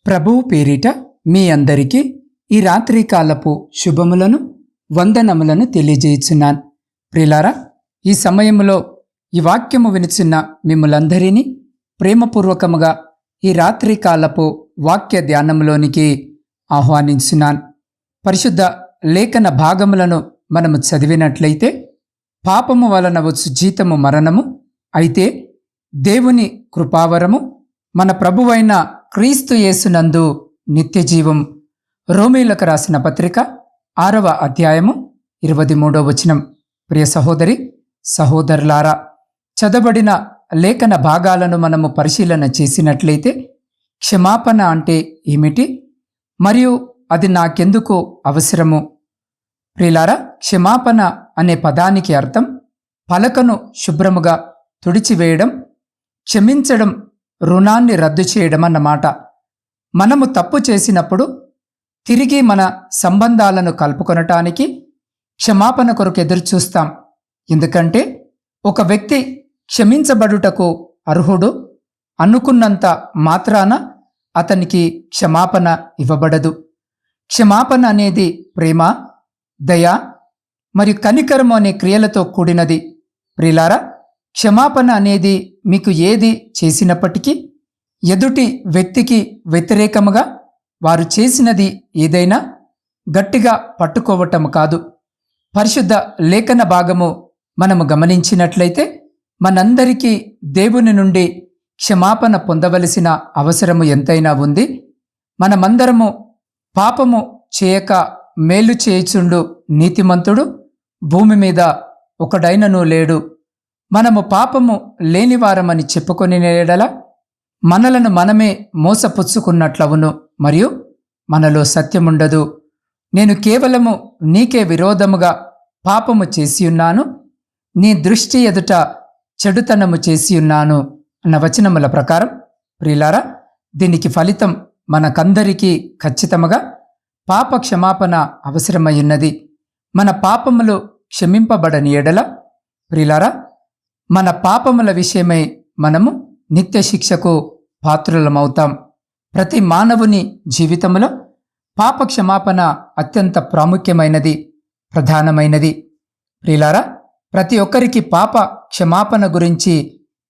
ప్రభువు పేరిట మీ అందరికీ ఈ రాత్రికాలపు శుభములను వందనములను తెలియజేయుచున్నాను. ప్రియులారా, ఈ సమయంలో ఈ వాక్యము వినుచున్న మిమ్మలందరినీ ప్రేమపూర్వకముగా ఈ రాత్రికాలపు వాక్య ధ్యానంలోనికి ఆహ్వానించున్నాను. పరిశుద్ధ లేఖన భాగములను మనము చదివినట్లయితే, పాపము వలన వచ్చు జీతము మరణము, అయితే దేవుని కృపావరము మన ప్రభువైన క్రీస్తు యేసునందు నిత్యజీవం. రోమీయులకు రాసిన పత్రిక 6వ అధ్యాయము 23వ వచనం. ప్రియ సహోదరి సహోదరులారా, చదవబడిన లేఖన భాగాలను మనము పరిశీలన చేసినట్లయితే, క్షమాపణ అంటే ఏమిటి మరియు అది నాకెందుకు అవసరము? ప్రియులారా, క్షమాపణ అనే పదానికి అర్థం పలకను శుభ్రముగా తుడిచివేయడం, క్షమించడం, రుణాన్ని రద్దు చేయడం అన్నమాట. మనము తప్పు చేసినప్పుడు తిరిగి మన సంబంధాలను కలుపుకొనటానికి క్షమాపణ కొరకు ఎదురుచూస్తాం. ఎందుకంటే ఒక వ్యక్తి క్షమించబడుటకు అర్హుడు అనుకున్నంత మాత్రాన అతనికి క్షమాపణ ఇవ్వబడదు. క్షమాపణ అనేది ప్రేమ, దయ మరియు కనికరము అనే క్రియలతో కూడినది. ప్రియులారా, క్షమాపణ అనేది మీకు ఏది చేసినప్పటికీ ఎదుటి వ్యక్తికి వ్యతిరేకముగా వారు చేసినది ఏదైనా గట్టిగా పట్టుకోవటం కాదు. పరిశుద్ధ లేఖన భాగము మనము గమనించినట్లయితే, మనందరికీ దేవుని నుండి క్షమాపణ పొందవలసిన అవసరము ఎంతైనా ఉంది. మనమందరము పాపము చేయక మేలు చేయుచుండు నీతిమంతుడు భూమి మీద ఒకడైనను లేడు. మనము పాపము లేనివారమని చెప్పుకొని ఎడల మనలను మనమే మోసపుచ్చుకున్నట్లవును, మరియు మనలో సత్యముండదు. నేను కేవలము నీకే విరోధముగా పాపము చేసియున్నాను, నీ దృష్టి ఎదుట చెడుతనము చేసియున్నాను అన్న వచనముల ప్రకారం, ప్రియులారా, దీనికి ఫలితం మనకందరికీ ఖచ్చితముగా పాప క్షమాపణ అవసరమయ్యున్నది. మన పాపములు క్షమింపబడని ఎడల, ప్రియులారా, మన పాపముల విషయమై మనము నిత్య శిక్షకు పాత్రులమవుతాం. ప్రతి మానవుని జీవితంలో పాప క్షమాపణ అత్యంత ప్రాముఖ్యమైనది, ప్రధానమైనది. ప్రియులారా, ప్రతి ఒక్కరికి పాప క్షమాపణ గురించి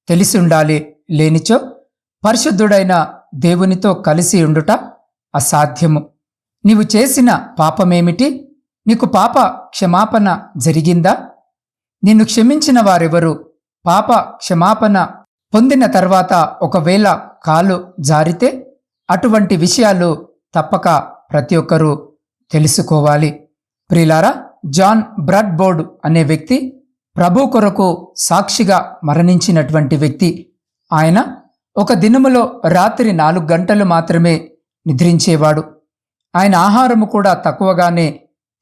తెలిసి ఉండాలి. లేనిచో పరిశుద్ధుడైన దేవునితో కలిసి ఉండుట అసాధ్యము. నీవు చేసిన పాపమేమిటి? నీకు పాప క్షమాపణ జరిగిందా? నిన్ను క్షమించిన వారెవరు? పాప క్షమాపణ పొందిన తర్వాత ఒకవేళ కాలు జారితే అటువంటి విషయాలు తప్పక ప్రతి ఒక్కరూ తెలుసుకోవాలి. ప్రియులారా, జాన్ బ్రాడ్బోర్డ్ అనే వ్యక్తి ప్రభు కొరకు సాక్షిగా మరణించినటువంటి వ్యక్తి. ఆయన ఒక దినములో రాత్రి 4 గంటలు మాత్రమే నిద్రించేవాడు. ఆయన ఆహారము కూడా తక్కువగానే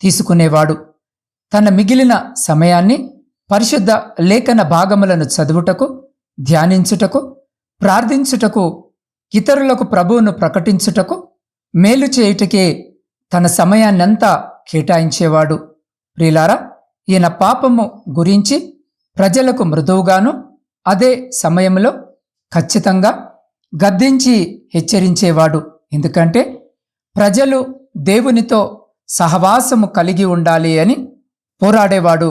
తీసుకునేవాడు. తన మిగిలిన సమయాన్ని పరిశుద్ధ లేఖన భాగములను చదువుటకు, ధ్యానించుటకు, ప్రార్థించుటకు, ఇతరులకు ప్రభువును ప్రకటించుటకు, మేలు చేయుటకే తన సమయాన్నంతా కేటాయించేవాడు. ప్రియులారా, ఈయన పాపము గురించి ప్రజలకు మృదువుగాను, అదే సమయంలో ఖచ్చితంగా గద్దించి హెచ్చరించేవాడు. ఎందుకంటే ప్రజలు దేవునితో సహవాసము కలిగి ఉండాలి అని పోరాడేవాడు.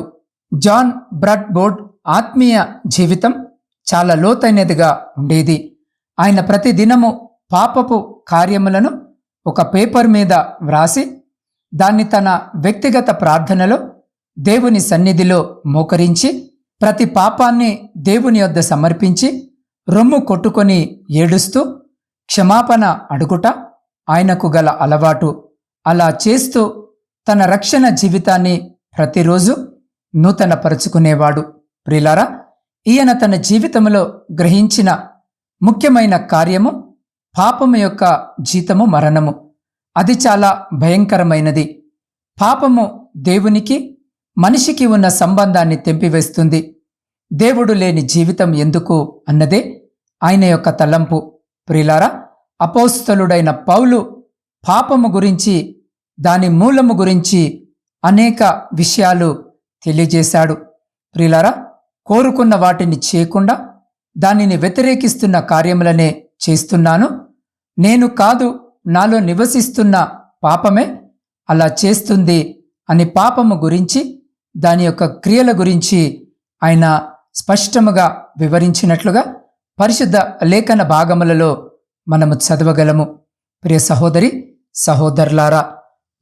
జాన్ బ్రాడ్బోర్డ్ ఆత్మీయ జీవితం చాలా లోతైనదిగా ఉండేది. ఆయన ప్రతి దినము పాపపు కార్యములను ఒక పేపర్ మీద వ్రాసి దాన్ని తన వ్యక్తిగత ప్రార్థనలో దేవుని సన్నిధిలో మోకరించి ప్రతి పాపాన్ని దేవుని యొద్ద సమర్పించి రొమ్ము కొట్టుకొని ఏడుస్తూ క్షమాపణ అడుగుట ఆయనకు గల అలవాటు. అలా చేస్తూ తన రక్షణ జీవితాన్ని ప్రతిరోజు నూతనపరుచుకునేవాడు. ప్రియులారా, ఈయన తన జీవితంలో గ్రహించిన ముఖ్యమైన కార్యము పాపము యొక్క జీతము మరణము. అది చాలా భయంకరమైనది. పాపము దేవునికి మనిషికి ఉన్న సంబంధాన్ని తెంపివేస్తుంది. దేవుడు లేని జీవితం ఎందుకు అన్నదే ఆయన యొక్క తలంపు. ప్రియులారా, అపోస్తలుడైన పౌలు పాపము గురించి, దాని మూలము గురించి అనేక విషయాలు తెలియజేశాడు. ప్రియులారా, కోరుకున్న వాటిని చేయకుండా దానిని వ్యతిరేకిస్తున్న కార్యములనే చేస్తున్నాను, నేను కాదు నాలో నివసిస్తున్న పాపమే అలా చేస్తుంది అని పాపము గురించి దాని యొక్క క్రియల గురించి ఆయన స్పష్టముగా వివరించినట్లుగా పరిశుద్ధ లేఖన భాగములలో మనము చదవగలము. ప్రియ సహోదరి సహోదరులారా,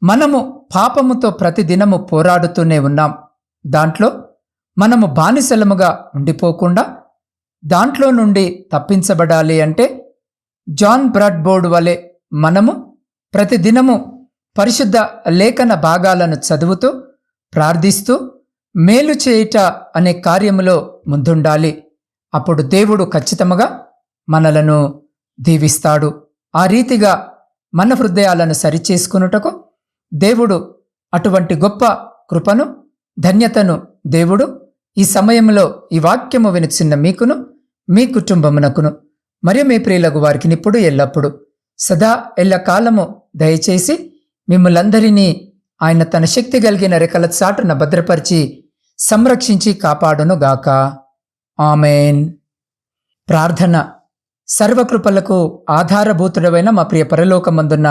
మనము పాపముతో ప్రతిదినము పోరాడుతూనే ఉన్నాం. దాంట్లో మనము బానిసలముగా ఉండిపోకుండా దాంట్లో నుండి తప్పించబడాలి అంటే జాన్ బ్రాడ్బోర్డ్ వలె మనము ప్రతిదినము పరిశుద్ధ లేఖన భాగాలను చదువుతూ ప్రార్థిస్తూ మేలు చేయుట అనే కార్యములో ముందుండాలి. అప్పుడు దేవుడు ఖచ్చితంగా మనలను దీవిస్తాడు. ఆ రీతిగా మన హృదయాలను సరిచేసుకున్నటకు దేవుడు అటువంటి గొప్ప కృపను ధన్యతను దేవుడు ఈ సమయంలో ఈ వాక్యము వినిచిన్న మీకును మీ కుటుంబమునకును మరియు మీ ప్రియులకు వారికి ఇప్పుడు ఎల్లప్పుడు సదా ఎల్లకాలము దయచేసి మిమ్మలందరినీ ఆయన తన శక్తి కలిగిన రెక్కల చాటున భద్రపరిచి సంరక్షించి కాపాడునుగాక. ఆమెన్. ప్రార్థన. సర్వకృపలకు ఆధారభూతుడమైన మా ప్రియ పరలోకమందున్న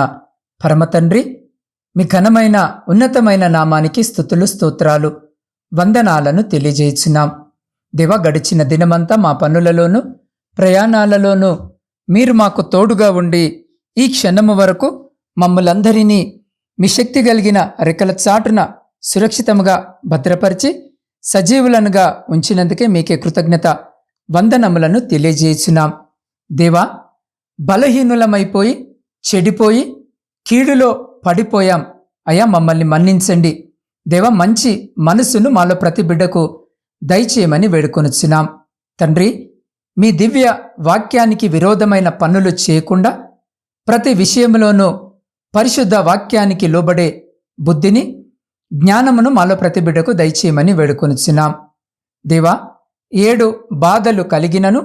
పరమతండ్రి, మీ ఘనమైన ఉన్నతమైన నామానికి స్తుతులు స్తోత్రాలు వందనాలను తెలియజేయుచున్నాం. దేవా, గడిచిన దినమంతా మా పనులలోనూ ప్రయాణాలలోనూ మీరు మాకు తోడుగా ఉండి ఈ క్షణము వరకు మమ్మలందరినీ మీ శక్తి కలిగిన రెక్కల చాటున సురక్షితముగా భద్రపరిచి సజీవులనుగా ఉంచినందుకే మీకే కృతజ్ఞత వందనములను తెలియజేయుచున్నాం. దేవా, బలహీనులమైపోయి చెడిపోయి కీడులో పడిపోయాం. అయ్యా, మమ్మల్ని మన్నించండి. దేవా, మంచి మనసును మాలో ప్రతి బిడ్డకు దయచేయమని వేడుకొనుచున్నాం. తండ్రి, మీ దివ్య వాక్యానికి విరోధమైన పనులు చేయకుండా ప్రతి విషయంలోనూ పరిశుద్ధ వాక్యానికి లోబడే బుద్ధిని జ్ఞానమును మాలో ప్రతి బిడ్డకు దయచేయమని వేడుకొనుచున్నాం. దేవా, 7 బాధలు కలిగినను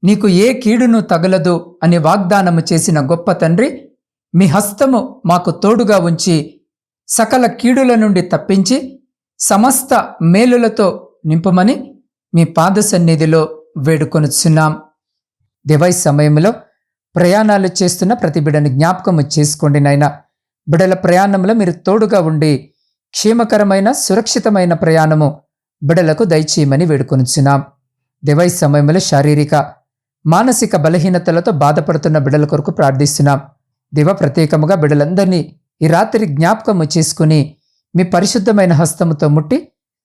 నీకు ఏ కీడును తగలదు అని వాగ్దానము చేసిన గొప్ప తండ్రి, మీ హస్తము మాకు తోడుగా ఉంచి సకల కీడుల నుండి తప్పించి సమస్త మేలులతో నింపమని మీ పాద సన్నిధిలో వేడుకొనుచున్నాం. దేవా, ఈ సమయంలో ప్రయాణాలు చేస్తున్న ప్రతి బిడ్డని జ్ఞాపకము చేసుకోండి నాయనా. బిడ్డల ప్రయాణంలో మీరు తోడుగా ఉండి క్షేమకరమైన సురక్షితమైన ప్రయాణము బిడ్డలకు దయచేయమని వేడుకొనుచున్నాం. దేవా, ఈ సమయంలో శారీరక మానసిక బలహీనతలతో బాధపడుతున్న బిడ్డల కొరకు ప్రార్థిస్తున్నాం. దేవా, ప్రత్యేకముగా బిడ్డలందరినీ ఈ రాత్రి జ్ఞాపకము చేసుకుని మీ పరిశుద్ధమైన హస్తముతో ముట్టి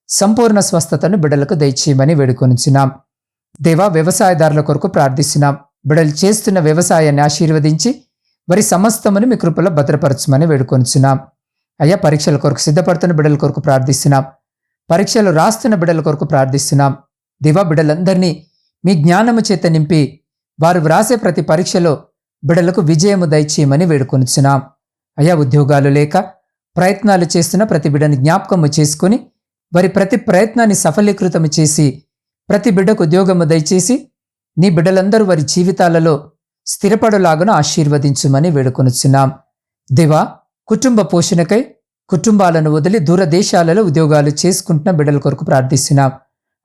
సంపూర్ణ స్వస్థతను బిడ్డలకు దయచేయమని వేడుకొనుచున్నాం. దేవా, వ్యవసాయదారుల కొరకు ప్రార్థిస్తున్నాం. బిడ్డలు చేస్తున్న వ్యవసాయాన్ని ఆశీర్వదించి వారి సమస్తమును మీ కృపలో భద్రపరచమని వేడుకొనుచున్నాం. అయ్యా, పరీక్షల కొరకు సిద్ధపడుతున్న బిడ్డల కొరకు ప్రార్థిస్తున్నాం. పరీక్షలు రాస్తున్న బిడ్డల కొరకు ప్రార్థిస్తున్నాం. దేవా, బిడ్డలందరినీ మీ జ్ఞానము చేత నింపి వారు వ్రాసే ప్రతి పరీక్షలో బిడ్డలకు విజయము దయచేయమని వేడుకొనుచున్నాం. అయ్యా, ఉద్యోగాలు లేక ప్రయత్నాలు చేస్తున్న ప్రతి బిడ్డని జ్ఞాపకము చేసుకుని వారి ప్రతి ప్రయత్నాన్ని సఫలీకృతము చేసి ప్రతి బిడ్డకు ఉద్యోగము దయచేసి నీ బిడ్డలందరూ వారి జీవితాలలో స్థిరపడులాగున ఆశీర్వదించుమని వేడుకొనుచున్నాం. దేవా, కుటుంబ పోషణకై కుటుంబాలను వదిలి దూరదేశాలలో ఉద్యోగాలు చేసుకుంటున్న బిడ్డల కొరకు ప్రార్థిస్తున్నాం.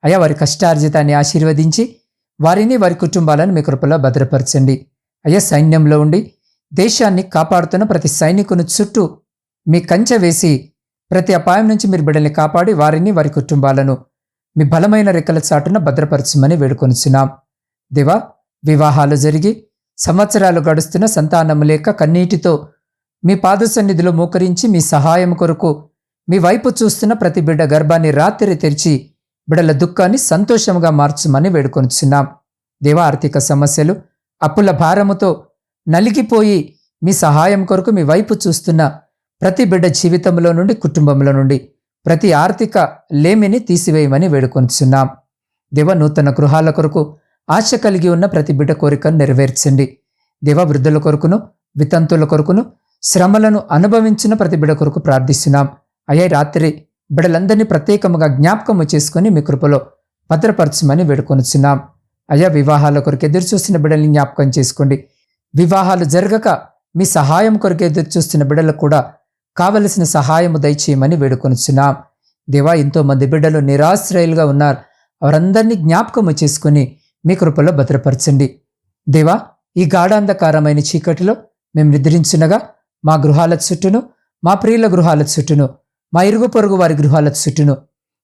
అయ్యా, వారి కష్టార్జితాన్ని ఆశీర్వదించి వారిని వారి కుటుంబాలను మీ కృపలో భద్రపరచండి. అయ్యా, సైన్యంలో ఉండి దేశాన్ని కాపాడుతున్న ప్రతి సైనికుని చుట్టూ మీ కంచె వేసి ప్రతి అపాయం నుంచి మీరు బిడ్డల్ని కాపాడి వారిని వారి కుటుంబాలను మీ బలమైన రెక్కల చాటున భద్రపరచమని వేడుకొనుచున్నాం. దేవా, వివాహాలు జరిగి సంవత్సరాలు గడుస్తున్న సంతానము లేక కన్నీటితో మీ పాద సన్నిధిలో మోకరించి మీ సహాయం కొరకు మీ వైపు చూస్తున్న ప్రతి బిడ్డ గర్భాన్ని రాత్రి తెరిచి బిడ్డల దుఃఖాన్ని సంతోషంగా మార్చమని వేడుకొనుచున్నాం. దేవా, ఆర్థిక సమస్యలు అప్పుల భారముతో నలిగిపోయి మీ సహాయం కొరకు మీ వైపు చూస్తున్న ప్రతి బిడ్డ జీవితంలో నుండి కుటుంబంలో నుండి ప్రతి ఆర్థిక లేమిని తీసివేయమని వేడుకొనుచున్నాం. దేవ, నూతన గృహాల కొరకు ఆశ కలిగి ఉన్న ప్రతి బిడ్డ కోరికను నెరవేర్చండి. దేవ, వృద్ధుల కొరకును వితంతుల కొరకును శ్రమలను అనుభవించిన ప్రతి బిడ్డ కొరకు ప్రార్థిస్తున్నాం. అయ్యా, రాత్రి బిడ్డలందరినీ ప్రత్యేకముగా జ్ఞాపకము చేసుకుని మీ కృపలో భద్రపరచమని వేడుకొనుచున్నాం. అయ్యా, వివాహాల కొరకు ఎదురు చూస్తున్న బిడ్డల్ని జ్ఞాపకం చేసుకోండి. వివాహాలు జరగక మీ సహాయం కొరకు ఎదురు చూస్తున్న బిడ్డలకు కూడా కావలసిన సహాయము దయచేయమని వేడుకొనుచున్నాం. దేవా, ఎంతో మంది బిడ్డలు నిరాశ్రయులుగా ఉన్నారు. వారందరినీ జ్ఞాపకము చేసుకుని మీ కృపలో భద్రపరచండి. దేవా, ఈ గాఢాంధకారమైన చీకటిలో మేము నిద్రించునగా మా గృహాల చుట్టూను, మా ప్రియుల గృహాల చుట్టూను, మా ఇరుగు పొరుగు వారి గృహాల చుట్టూను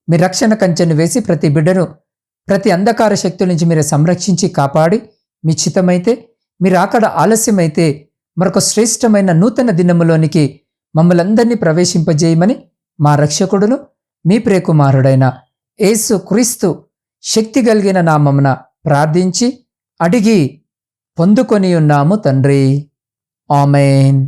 మీ రక్షణ కంచెను వేసి ప్రతి బిడ్డను ప్రతి అంధకార శక్తుల నుంచి మీరు సంరక్షించి కాపాడి, మీ చిత్తమైతే మీరు అక్కడ ఆలస్యమైతే మరొక శ్రేష్టమైన నూతన దినములోనికి మమ్మల్ని అందరినీ ప్రవేశింపజేయమని మా రక్షకుడును మీ ప్రియకుమారుడైన యేసు క్రీస్తు శక్తి కలిగిన నామమున ప్రార్థించి అడిగి పొందుకొని ఉన్నాము తండ్రి. ఆమేన్.